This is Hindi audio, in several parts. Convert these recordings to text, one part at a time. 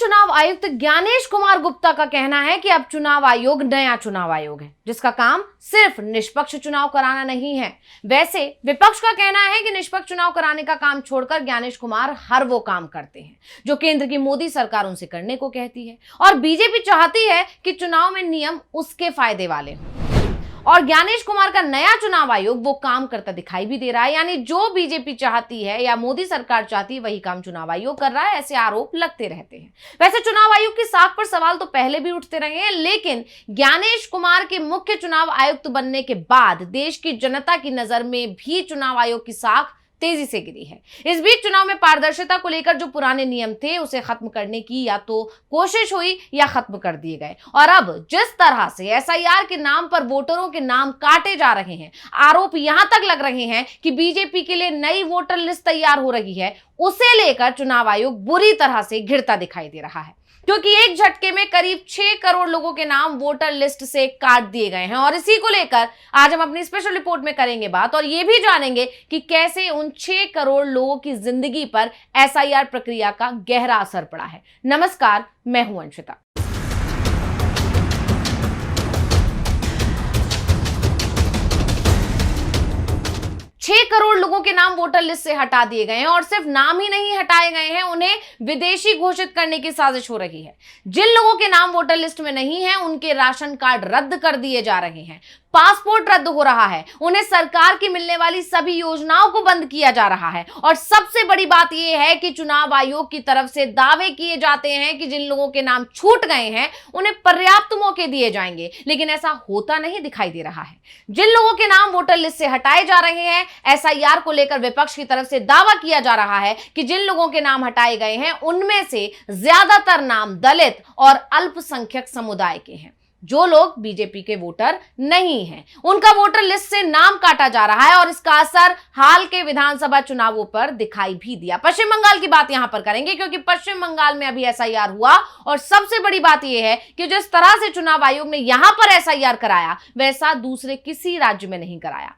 चुनाव आयुक्त ज्ञानेश कुमार गुप्ता का कहना है कि अब चुनाव आयोग नया चुनाव आयोग है जिसका काम सिर्फ निष्पक्ष चुनाव कराना नहीं है। वैसे विपक्ष का कहना है कि निष्पक्ष चुनाव कराने का काम छोड़कर ज्ञानेश कुमार हर वो काम करते हैं जो केंद्र की मोदी सरकार उनसे करने को कहती है, और बीजेपी चाहती है कि चुनाव में नियम उसके फायदे वाले हों। और ज्ञानेश कुमार का नया चुनाव आयोग वो काम करता दिखाई भी दे रहा है, यानी जो बीजेपी चाहती है या मोदी सरकार चाहती है वही काम चुनाव आयोग कर रहा है, ऐसे आरोप लगते रहते हैं। वैसे चुनाव आयोग की साख पर सवाल तो पहले भी उठते रहे हैं, लेकिन ज्ञानेश कुमार के मुख्य चुनाव आयुक्त बनने के बाद देश की जनता की नजर में भी चुनाव आयोग की साख तेजी से गिरी है। इस बीच चुनाव में पारदर्शिता को लेकर जो पुराने नियम थे उसे खत्म करने की या तो कोशिश हुई या खत्म कर दिए गए, और अब जिस तरह से एसआईआर के नाम पर वोटरों के नाम काटे जा रहे हैं, आरोप यहां तक लग रहे हैं कि बीजेपी के लिए नई वोटर लिस्ट तैयार हो रही है, उसे लेकर चुनाव आयोग बुरी तरह से घिरता दिखाई दे रहा है, क्योंकि एक झटके में करीब 6 करोड़ लोगों के नाम वोटर लिस्ट से काट दिए गए हैं। और इसी को लेकर आज हम अपनी स्पेशल रिपोर्ट में करेंगे बात, और ये भी जानेंगे कि कैसे उन 6 करोड़ लोगों की जिंदगी पर एसआईआर प्रक्रिया का गहरा असर पड़ा है। नमस्कार, मैं हूं अंशिता। 6 करोड़ लोगों के नाम वोटर लिस्ट से हटा दिए गए हैं, और सिर्फ नाम ही नहीं हटाए गए हैं, उन्हें विदेशी घोषित करने की साजिश हो रही है। जिन लोगों के नाम वोटर लिस्ट में नहीं है उनके राशन कार्ड रद्द कर दिए जा रहे हैं, पासपोर्ट रद्द हो रहा है, उन्हें सरकार की मिलने वाली सभी योजनाओं को बंद किया जा रहा है, और सबसे बड़ी बात यह है कि चुनाव आयोग की तरफ से दावे किए जाते हैं कि जिन लोगों के नाम छूट गए हैं उन्हें पर्याप्त मौके दिए जाएंगे, लेकिन ऐसा होता नहीं दिखाई दे रहा है। जिन लोगों के नाम वोटर लिस्ट से हटाए जा रहे हैं, एसआईआर को लेकर विपक्ष की तरफ से दावा किया जा रहा है कि जिन लोगों के नाम हटाए गए हैं उनमें से ज्यादातर नाम दलित और अल्पसंख्यक समुदाय के हैं। जो लोग बीजेपी के वोटर नहीं हैं उनका वोटर लिस्ट से नाम काटा जा रहा है, और इसका असर हाल के विधानसभा चुनावों पर दिखाई भी दिया। पश्चिम बंगाल की बात यहां पर करेंगे क्योंकि पश्चिम बंगाल में अभी एसआईआर हुआ, और सबसे बड़ी बात यह है कि जिस तरह से चुनाव आयोग ने यहां पर एसआईआर कराया वैसा दूसरे किसी राज्य में नहीं कराया।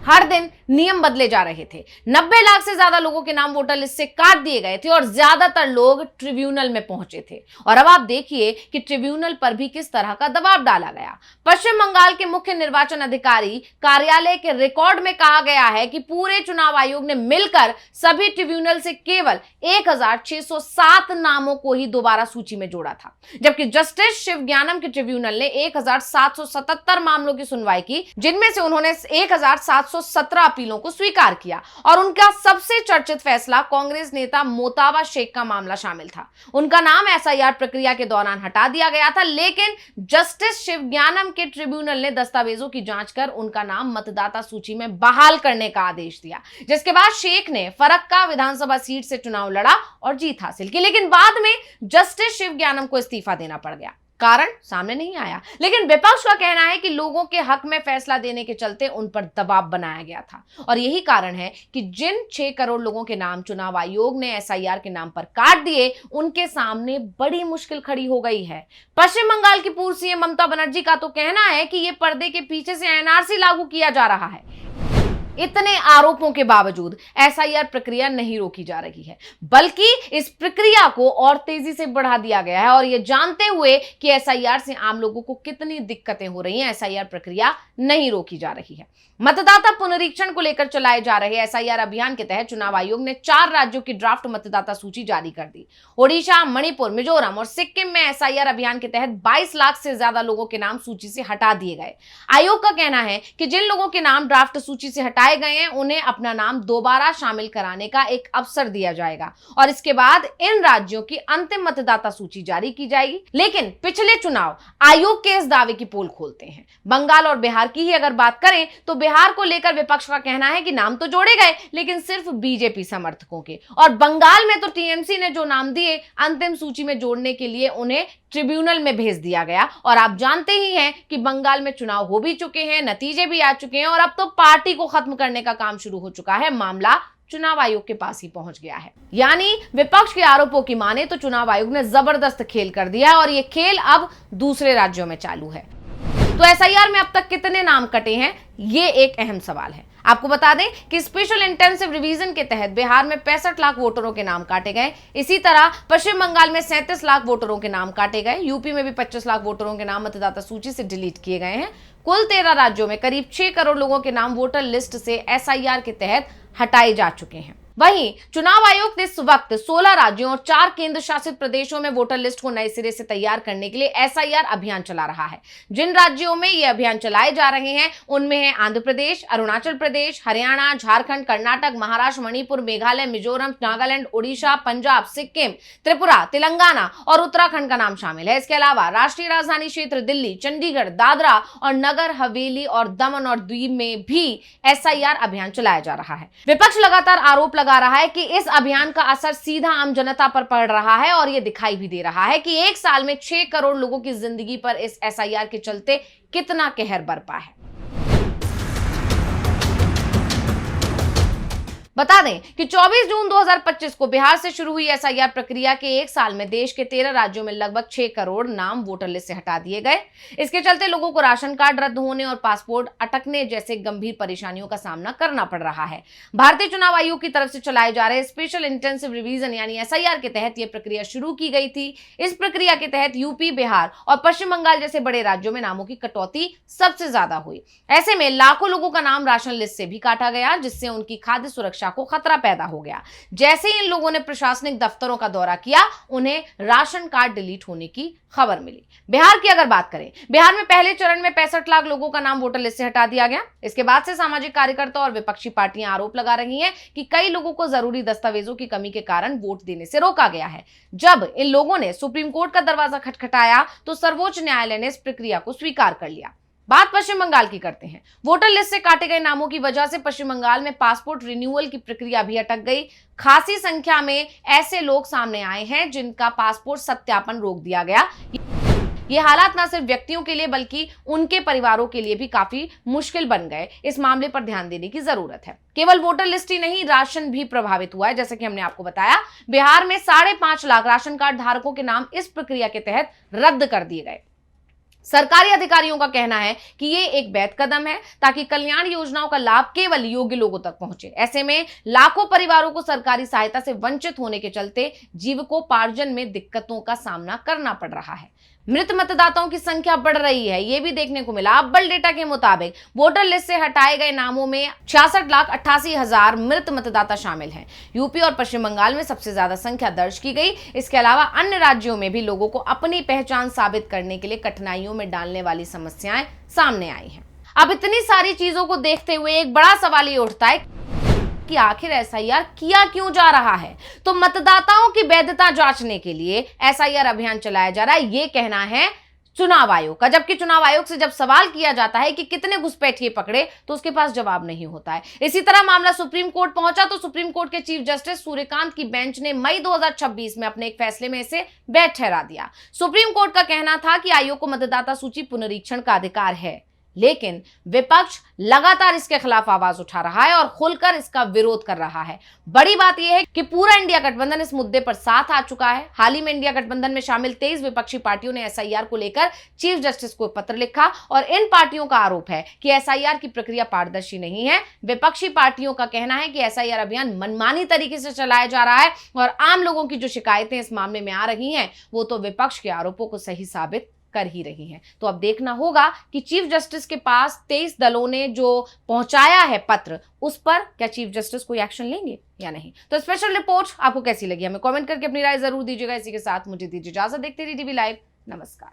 हर दिन नियम बदले जा रहे थे, 90 लाख से ज्यादा लोगों के नाम वोटर लिस्ट से काट दिए गए थे, और ज्यादातर लोग ट्रिब्यूनल में पहुंचे थे। और अब आप देखिए कि ट्रिब्यूनल पर भी किस तरह का दबाव डाला गया। पश्चिम बंगाल के मुख्य निर्वाचन अधिकारी कार्यालय के रिकॉर्ड में कहा गया है कि पूरे चुनाव आयोग ने मिलकर सभी ट्रिब्यूनल से केवल 1607 नामों को ही दोबारा सूची में जोड़ा था, जबकि जस्टिस शिवज्ञानम के ट्रिब्यूनल ने 1777 मामलों की सुनवाई की, जिनमें से उन्होंने 1717 अपीलों को स्वीकार किया, और उनका सबसे चर्चित फैसला कांग्रेस नेता मोताबा शेख का मामला शामिल था। उनका नाम एसआईआर प्रक्रिया के दौरान हटा दिया गया था, लेकिन जस्टिस शिवज्ञानम के ट्रिब्यूनल ने दस्तावेजों की जांच कर उनका नाम मतदाता सूची में बहाल करने का आदेश दिया, जिसके बाद शेख ने फरक्का विधानसभा सीट से चुनाव लड़ा और जीत हासिल की। लेकिन बाद में जस्टिस शिवज्ञानम को इस्तीफा देना पड़ गया, कारण सामने नहीं आया। लेकिन विपक्ष का कहना है कि लोगों के हक में फैसला देने के चलते उन पर दबाव बनाया गया था, और यही कारण है कि जिन 6 करोड़ लोगों के नाम चुनाव आयोग ने एसआईआर के नाम पर काट दिए उनके सामने बड़ी मुश्किल खड़ी हो गई है। पश्चिम बंगाल की पूर्व सीएम ममता बनर्जी का तो कहना है कि यह पर्दे के पीछे से एनआरसी लागू किया जा रहा है। इतने आरोपों के बावजूद एसआईआर प्रक्रिया नहीं रोकी जा रही है, बल्कि इस प्रक्रिया को और तेजी से बढ़ा दिया गया है, और यह जानते हुए कि एसआईआर से आम लोगों को कितनी दिक्कतें हो रही हैं, एसआईआर प्रक्रिया नहीं रोकी जा रही है। मतदाता पुनरीक्षण को लेकर चलाए जा रहे एसआईआर अभियान के तहत चुनाव आयोग ने 4 राज्यों की ड्राफ्ट मतदाता सूची जारी कर दी। ओडिशा, मणिपुर, मिजोरम और सिक्किम में एसआईआर अभियान के तहत 22 लाख से ज्यादा लोगों के नाम सूची से हटा दिए गए। आयोग का कहना है कि जिन लोगों के नाम ड्राफ्ट सूची से हटाए गए हैं उन्हें अपना नाम दोबारा शामिल कराने का एक अवसर दिया जाएगा, और इसके बाद इन राज्यों की अंतिम मतदाता सूची जारी की जाएगी। लेकिन पिछले चुनाव आयोग के इस दावे की पोल खोलते हैं। बंगाल और बिहार की ही अगर बात करें तो बिहार को लेकर विपक्ष का कहना है कि नाम तो जोड़े गए लेकिन सिर्फ बीजेपी समर्थकों के, और बंगाल में तो टीएमसी ने जो नाम दिए अंतिम सूची में जोड़ने के लिए उन्हें ट्रिब्यूनल में भेज दिया गया। और आप जानते ही हैं कि बंगाल में चुनाव हो भी चुके हैं, नतीजे भी आ चुके हैं, और अब तो पार्टी को खत्म करने का काम शुरू हो चुका है। मामला चुनाव आयोग के पास ही पहुंच गया है। यानी विपक्ष के आरोपों की माने तो चुनाव आयोग ने जबरदस्त खेल कर दिया है, और यह खेल अब दूसरे राज्यों में चालू है। तो एसआईआर में अब तक कितने नाम कटे हैं, ये एक अहम सवाल है। आपको बता दें कि स्पेशल इंटेंसिव रिवीजन के तहत बिहार में 65 लाख वोटरों के नाम काटे गए। इसी तरह पश्चिम बंगाल में 37 लाख वोटरों के नाम काटे गए। यूपी में भी 25 लाख वोटरों के नाम मतदाता सूची से डिलीट किए गए हैं। कुल 13 राज्यों में करीब 6 करोड़ लोगों के नाम वोटर लिस्ट से एसआईआर के तहत हटाए जा चुके हैं। वहीं चुनाव आयोग ने इस वक्त 16 राज्यों और 4 केंद्र शासित प्रदेशों में वोटर लिस्ट को नए सिरे से तैयार करने के लिए एसआईआर अभियान चला रहा है। जिन राज्यों में ये अभियान चलाए जा रहे हैं उनमें है आंध्र प्रदेश, अरुणाचल प्रदेश, हरियाणा, झारखंड, कर्नाटक, महाराष्ट्र, मणिपुर, मेघालय, मिजोरम, नागालैंड, ओडिशा, पंजाब, सिक्किम, त्रिपुरा, तेलंगाना और उत्तराखंड का नाम शामिल है। इसके अलावा राष्ट्रीय राजधानी क्षेत्र दिल्ली, चंडीगढ़, दादरा और नगर हवेली और दमन और दीव में भी एसआईआर अभियान चलाया जा रहा है। विपक्ष लगातार आरोप लगा रहा है कि इस अभियान का असर सीधा आम जनता पर पड़ रहा है और यह दिखाई भी दे रहा है कि एक साल में 6 करोड़ लोगों की जिंदगी पर इस एसआईआर के चलते कितना कहर बरपा है। बता दें कि 24 जून 2025 को बिहार से शुरू हुई एसआईआर प्रक्रिया के एक साल में देश के 13 राज्यों में लगभग 6 करोड़ नाम वोटर लिस्ट से हटा दिए गए। इसके चलते लोगों को राशन कार्ड रद्द होने और पासपोर्ट अटकने जैसे गंभीर परेशानियों का सामना करना पड़ रहा है। भारतीय चुनाव आयोग की तरफ से चलाए जा रहे स्पेशल इंटेंसिव रिवीजन यानी एसआईआर के तहत यह प्रक्रिया शुरू की गई थी। इस प्रक्रिया के तहत यूपी, बिहार और पश्चिम बंगाल जैसे बड़े राज्यों में नामों की कटौती सबसे ज्यादा हुई। ऐसे में लाखों लोगों का नाम राशन लिस्ट से भी काटा गया, जिससे उनकी खाद्य सुरक्षा को खतरा पैदा हो गया। जैसे ही इन लोगों ने प्रशासनिक दफ्तरों का दौरा किया, उन्हें राशन कार्ड डिलीट होने की खबर मिली। बिहार की अगर बात करें, बिहार में पहले चरण में 65 लाख लोगों का नाम वोटर लिस्ट से हटा दिया गया। इसके बाद से सामाजिक कार्यकर्ता और विपक्षी पार्टियां आरोप लगा रही हैं कि कई लोगों को जरूरी दस्तावेजों की कमी के कारण वोट देने से रोका गया है। जब इन लोगों ने सुप्रीम कोर्ट का दरवाजा खटखटाया तो सर्वोच्च न्यायालय ने इस प्रक्रिया को स्वीकार कर लिया। बात पश्चिम बंगाल की करते हैं। वोटर लिस्ट से काटे गए नामों की वजह से पश्चिम बंगाल में पासपोर्ट रिन्यूअल की प्रक्रिया भी अटक गई। खासी संख्या में ऐसे लोग सामने आए हैं जिनका पासपोर्ट सत्यापन रोक दिया गया। ये हालात न सिर्फ व्यक्तियों के लिए बल्कि उनके परिवारों के लिए भी काफी मुश्किल बन गए। इस मामले पर ध्यान देने की जरूरत है। केवल वोटर लिस्ट ही नहीं, राशन भी प्रभावित हुआ है। जैसे कि हमने आपको बताया, बिहार में 5.5 लाख राशन कार्ड धारकों के नाम इस प्रक्रिया के तहत रद्द कर दिए गए। सरकारी अधिकारियों का कहना है कि ये एक वैध कदम है ताकि कल्याण योजनाओं का लाभ केवल योग्य लोगों तक पहुंचे। ऐसे में लाखों परिवारों को सरकारी सहायता से वंचित होने के चलते जीविकोपार्जन में दिक्कतों का सामना करना पड़ रहा है। मृत मतदाताओं की संख्या बढ़ रही है, यह भी देखने को मिला। अब्बल डेटा के मुताबिक वोटर लिस्ट से हटाए गए नामों में 66,88,000 मृत मतदाता शामिल हैं। यूपी और पश्चिम बंगाल में सबसे ज्यादा संख्या दर्ज की गई। इसके अलावा अन्य राज्यों में भी लोगों को अपनी पहचान साबित करने के लिए कठिनाइयों में डालने वाली समस्याएं सामने आई हैं। अब इतनी सारी चीजों को देखते हुए एक बड़ा सवाल ये उठता है कि आखिर एसआईआर किया क्यों जा रहा है। तो मतदाताओं की वैधता जांचने के लिए एसआईआर अभियान चलाया जा रहा है, ये कहना है चुनाव आयोग का। जबकि चुनाव आयोग से जब सवाल किया जाता है कि कितने घुसपैठिए पकड़े तो उसके पास जवाब नहीं होता है। इसी तरह मामला सुप्रीम कोर्ट पहुंचा तो सुप्रीम कोर्ट के चीफ जस्टिस सूर्यकांत की बेंच ने मई 2026 में अपने एक फैसले में इसे वैध ठहरा दिया। सुप्रीम कोर्ट का कहना था कि आयोग को मतदाता सूची पुनरीक्षण का अधिकार है, लेकिन विपक्ष लगातार इसके खिलाफ आवाज उठा रहा है और खुलकर इसका विरोध कर रहा है। बड़ी बात यह है कि पूरा इंडिया गठबंधन इस मुद्दे पर साथ आ चुका है। हाल ही में इंडिया गठबंधन में शामिल 23 विपक्षी पार्टियों ने एसआईआर को लेकर चीफ जस्टिस को पत्र लिखा और इन पार्टियों का आरोप है कि एसआईआर की प्रक्रिया पारदर्शी नहीं है। विपक्षी पार्टियों का कहना है कि एसआईआर अभियान मनमानी तरीके से चलाया जा रहा है और आम लोगों की जो शिकायतें इस मामले में आ रही हैं वो तो विपक्ष के आरोपों को सही साबित कर ही रही हैं। तो अब देखना होगा कि चीफ जस्टिस के पास 23 दलों ने जो पहुंचाया है पत्र, उस पर क्या चीफ जस्टिस कोई एक्शन लेंगे या नहीं। तो स्पेशल रिपोर्ट आपको कैसी लगी हमें कमेंट करके अपनी राय जरूर दीजिएगा। इसी के साथ मुझे दीजिए इजाजत। देखते रहिए टीवी लाइव। नमस्कार।